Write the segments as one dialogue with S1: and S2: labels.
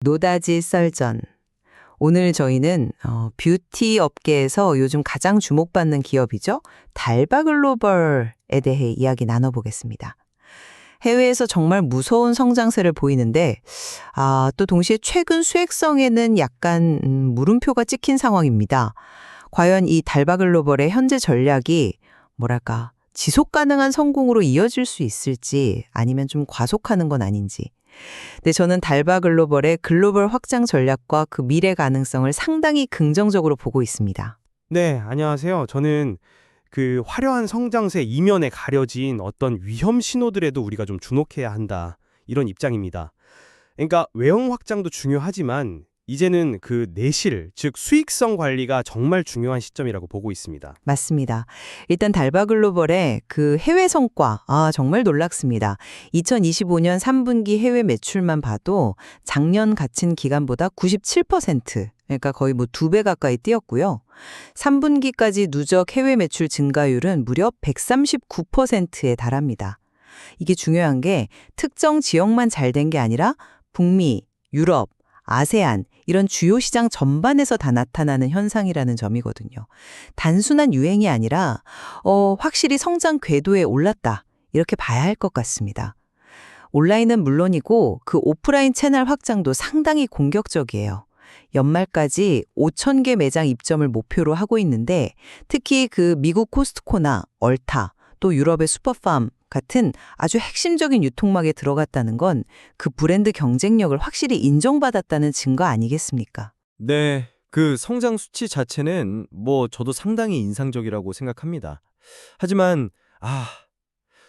S1: 노다지 썰전. 오늘 저희는 뷰티 업계에서 요즘 가장 주목받는 기업이죠. 달바글로벌에 대해 이야기 나눠보겠습니다. 해외에서 정말 무서운 성장세를 보이는데 또 동시에 최근 수익성에는 약간 물음표가 찍힌 상황입니다. 과연 이 달바글로벌의 현재 전략이 뭐랄까 지속 가능한 성공으로 이어질 수 있을지 아니면 좀 과속하는 건 아닌지. 네, 저는 달바글로벌의 글로벌 확장 전략과 그 미래 가능성을 상당히 긍정적으로 보고 있습니다.
S2: 네, 안녕하세요. 저는 그 화려한 성장세 이면에 가려진 어떤 위험 신호들에도 우리가 좀 주목해야 한다. 이런 입장입니다. 그러니까 외형 확장도 중요하지만 이제는 그 내실, 즉 수익성 관리가 정말 중요한 시점이라고 보고 있습니다.
S1: 맞습니다. 일단 달바글로벌의 그 해외 성과, 정말 놀랍습니다. 2025년 3분기 해외 매출만 봐도 작년 같은 기간보다 97%, 그러니까 거의 뭐 2배 가까이 뛰었고요. 3분기까지 누적 해외 매출 증가율은 무려 139%에 달합니다. 이게 중요한 게 특정 지역만 잘 된 게 아니라 북미, 유럽, 아세안 이런 주요 시장 전반에서 다 나타나는 현상이라는 점이거든요. 단순한 유행이 아니라 확실히 성장 궤도에 올랐다 이렇게 봐야 할 것 같습니다. 온라인은 물론이고 그 오프라인 채널 확장도 상당히 공격적이에요. 연말까지 5,000개 매장 입점을 목표로 하고 있는데 특히 그 미국 코스트코나 얼타 또 유럽의 슈퍼팜 같은 아주 핵심적인 유통망에 들어갔다는 건 그 브랜드 경쟁력을 확실히 인정받았다는 증거 아니겠습니까?
S3: 네, 그 성장 수치 자체는 저도 상당히 인상적이라고 생각합니다. 하지만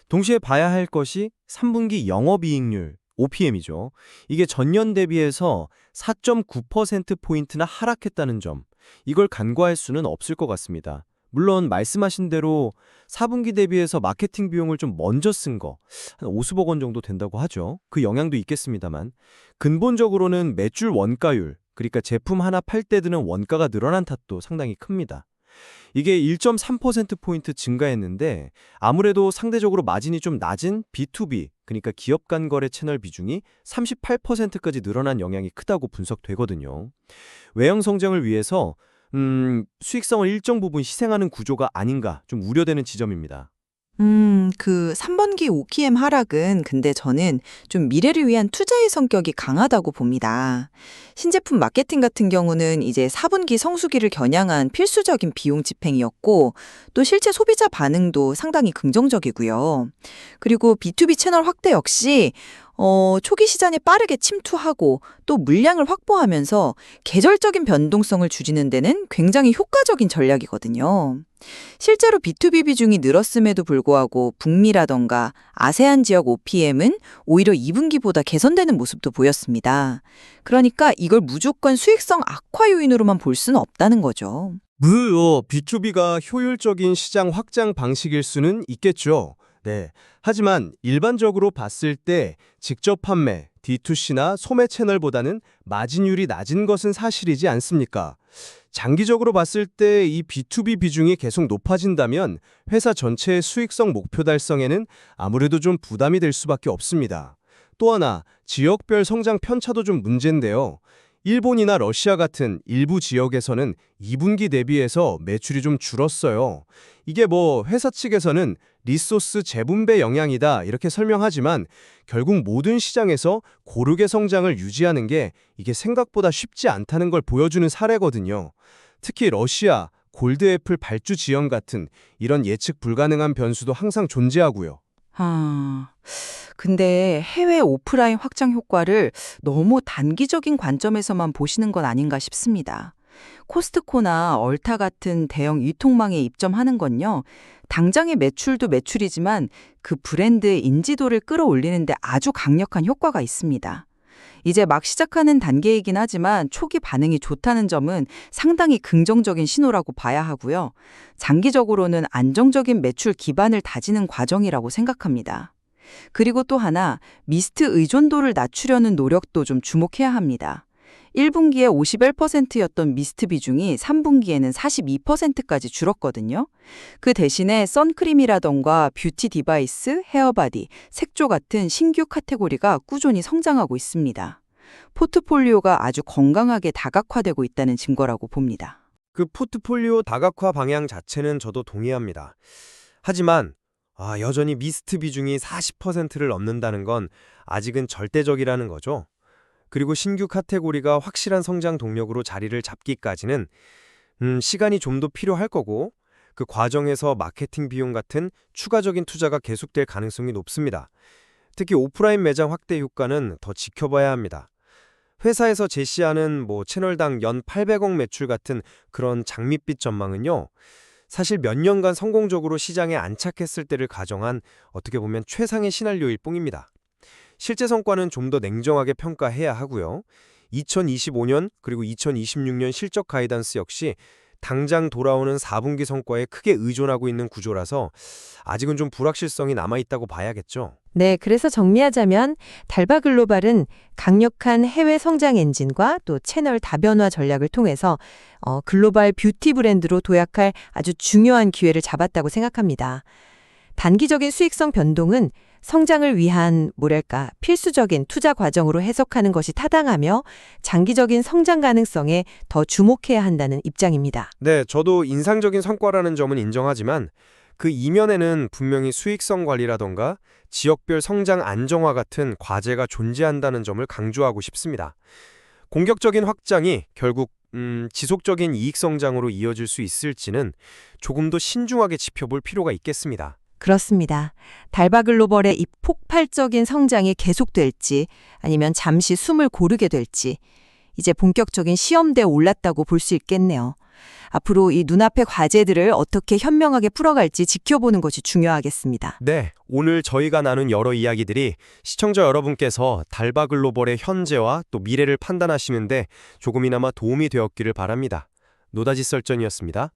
S3: 동시에 봐야 할 것이 3분기 영업이익률, OPM이죠. 이게 전년 대비해서 4.9%포인트나 하락했다는 점, 이걸 간과할 수는 없을 것 같습니다. 물론 말씀하신 대로 4분기 대비해서 마케팅 비용을 좀 먼저 쓴 거, 한 50억 원 정도 된다고 하죠. 그 영향도 있겠습니다만 근본적으로는 매출 원가율, 그러니까 제품 하나 팔 때 드는 원가가 늘어난 탓도 상당히 큽니다. 이게 1.3%포인트 증가했는데 아무래도 상대적으로 마진이 좀 낮은 B2B, 그러니까 기업 간 거래 채널 비중이 38%까지 늘어난 영향이 크다고 분석되거든요. 외형 성장을 위해서 수익성을 일정 부분 희생하는 구조가 아닌가 좀 우려되는 지점입니다.
S4: 그 3분기 OPM 하락은 근데 저는 좀 미래를 위한 투자의 성격이 강하다고 봅니다. 신제품 마케팅 같은 경우는 이제 4분기 성수기를 겨냥한 필수적인 비용 집행이었고 또 실제 소비자 반응도 상당히 긍정적이고요. 그리고 B2B 채널 확대 역시 초기 시장에 빠르게 침투하고 또 물량을 확보하면서 계절적인 변동성을 줄이는 데는 굉장히 효과적인 전략이거든요. 실제로 B2B 비중이 늘었음에도 불구하고 북미라던가 아세안 지역 OPM은 오히려 2분기보다 개선되는 모습도 보였습니다. 그러니까 이걸 무조건 수익성 악화 요인으로만 볼 수는 없다는 거죠.
S2: B2B가 효율적인 시장 확장 방식일 수는 있겠죠. 네. 하지만 일반적으로 봤을 때 직접 판매, D2C나 소매 채널보다는 마진율이 낮은 것은 사실이지 않습니까? 장기적으로 봤을 때 이 B2B 비중이 계속 높아진다면 회사 전체의 수익성 목표 달성에는 아무래도 좀 부담이 될 수밖에 없습니다. 또 하나, 지역별 성장 편차도 좀 문제인데요. 일본이나 러시아 같은 일부 지역에서는 2분기 대비해서 매출이 좀 줄었어요. 이게 회사 측에서는 리소스 재분배 영향이다 이렇게 설명하지만 결국 모든 시장에서 고르게 성장을 유지하는 게 이게 생각보다 쉽지 않다는 걸 보여주는 사례거든요. 특히 러시아, 골드애플 발주 지연 같은 이런 예측 불가능한 변수도 항상 존재하고요.
S4: 근데 해외 오프라인 확장 효과를 너무 단기적인 관점에서만 보시는 건 아닌가 싶습니다. 코스트코나 얼타 같은 대형 유통망에 입점하는 건요, 당장의 매출도 매출이지만 그 브랜드의 인지도를 끌어올리는 데 아주 강력한 효과가 있습니다. 이제 막 시작하는 단계이긴 하지만 초기 반응이 좋다는 점은 상당히 긍정적인 신호라고 봐야 하고요. 장기적으로는 안정적인 매출 기반을 다지는 과정이라고 생각합니다. 그리고 또 하나, 미스트 의존도를 낮추려는 노력도 좀 주목해야 합니다. 1분기에 51%였던 미스트 비중이 3분기에는 42%까지 줄었거든요. 그 대신에 선크림이라던가 뷰티 디바이스, 헤어바디, 색조 같은 신규 카테고리가 꾸준히 성장하고 있습니다. 포트폴리오가 아주 건강하게 다각화되고 있다는 증거라고 봅니다.
S3: 그 포트폴리오 다각화 방향 자체는 저도 동의합니다. 하지만 여전히 미스트 비중이 40%를 넘는다는 건 아직은 절대적이라는 거죠. 그리고 신규 카테고리가 확실한 성장 동력으로 자리를 잡기까지는 시간이 좀 더 필요할 거고, 그 과정에서 마케팅 비용 같은 추가적인 투자가 계속될 가능성이 높습니다. 특히 오프라인 매장 확대 효과는 더 지켜봐야 합니다. 회사에서 제시하는 채널당 연 800억 매출 같은 그런 장밋빛 전망은요, 사실 몇 년간 성공적으로 시장에 안착했을 때를 가정한 어떻게 보면 최상의 시나리오일 뿐입니다. 실제 성과는 좀 더 냉정하게 평가해야 하고요. 2025년 그리고 2026년 실적 가이던스 역시 당장 돌아오는 4분기 성과에 크게 의존하고 있는 구조라서 아직은 좀 불확실성이 남아있다고 봐야겠죠.
S5: 네, 그래서 정리하자면 달바글로벌은 강력한 해외 성장 엔진과 또 채널 다변화 전략을 통해서 글로벌 뷰티 브랜드로 도약할 아주 중요한 기회를 잡았다고 생각합니다. 단기적인 수익성 변동은 성장을 위한 필수적인 투자 과정으로 해석하는 것이 타당하며 장기적인 성장 가능성에 더 주목해야 한다는 입장입니다.
S3: 네, 저도 인상적인 성과라는 점은 인정하지만 그 이면에는 분명히 수익성 관리라던가 지역별 성장 안정화 같은 과제가 존재한다는 점을 강조하고 싶습니다. 공격적인 확장이 결국 지속적인 이익 성장으로 이어질 수 있을지는 조금 더 신중하게 지켜볼 필요가 있겠습니다.
S5: 그렇습니다. 달바글로벌의 이 폭발적인 성장이 계속될지 아니면 잠시 숨을 고르게 될지 이제 본격적인 시험대에 올랐다고 볼 수 있겠네요. 앞으로 이 눈앞의 과제들을 어떻게 현명하게 풀어갈지 지켜보는 것이 중요하겠습니다.
S3: 네, 오늘 저희가 나눈 여러 이야기들이 시청자 여러분께서 달바글로벌의 현재와 또 미래를 판단하시는데 조금이나마 도움이 되었기를 바랍니다. 노다지 썰전이었습니다.